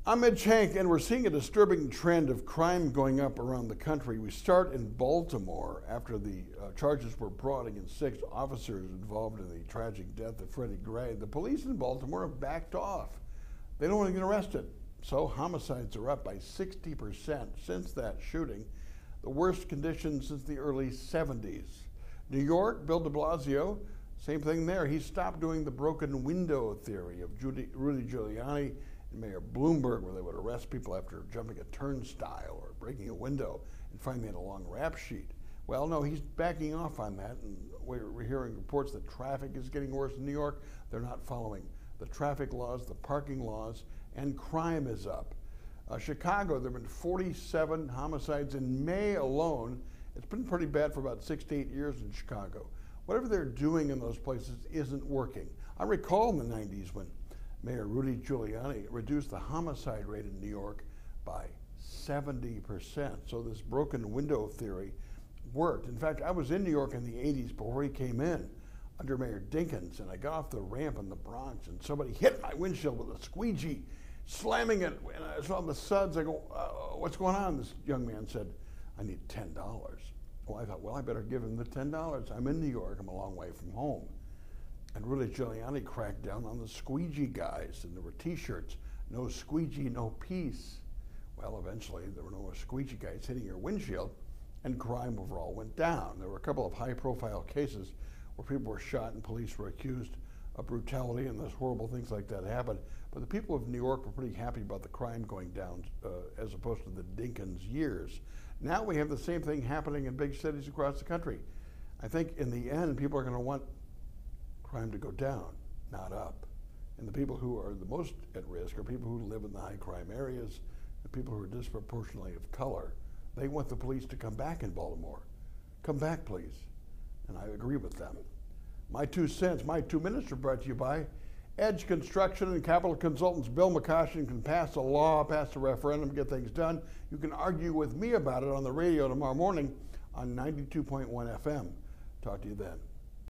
I'm Mitch Henck, and we're seeing a disturbing trend of crime going up around the country. We start in Baltimore after the charges were brought against 6 officers involved in the tragic death of Freddie Gray. The police in Baltimore have backed off. They don't want to get arrested. So homicides are up by 60% since that shooting, the worst conditions since the early 70s. New York, Bill de Blasio, same thing there. He stopped doing the broken window theory of Rudy Giuliani and Mayor Bloomberg, where they would arrest people after jumping a turnstile or breaking a window and find they had a long rap sheet. Well, no, he's backing off on that, and we're hearing reports that traffic is getting worse in New York. They're not following the traffic laws, the parking laws, and crime is up. Chicago, there have been 47 homicides in May alone. It's been pretty bad for about 6 to 8 years in Chicago. Whatever they're doing in those places isn't working. I recall in the 90s when Mayor Rudy Giuliani reduced the homicide rate in New York by 70%. So this broken window theory worked. In fact, I was in New York in the 80s before he came in under Mayor Dinkins, and I got off the ramp in the Bronx and somebody hit my windshield with a squeegee, slamming it, and I saw the suds. I go, what's going on? This young man said, I need $10. Well, I thought, well, I better give him the $10. I'm in New York, I'm a long way from home. And Rudy Giuliani cracked down on the squeegee guys, and there were t-shirts, no squeegee, no peace. Well, eventually there were no more squeegee guys hitting your windshield, and crime overall went down. There were a couple of high-profile cases where people were shot and police were accused of brutality, and those horrible things like that happened. But the people of New York were pretty happy about the crime going down as opposed to the Dinkins years. Now we have the same thing happening in big cities across the country. I think in the end, people are going to want crime to go down, not up. And the people who are the most at risk are people who live in the high crime areas, the people who are disproportionately of color. They want the police to come back in Baltimore. Come back, please. And I agree with them. My 2 cents, my 2 minutes are brought to you by Edge Construction and Capital Consultants. Bill McCoshen can pass a law, pass a referendum, get things done. You can argue with me about it on the radio tomorrow morning on 92.1 FM. Talk to you then.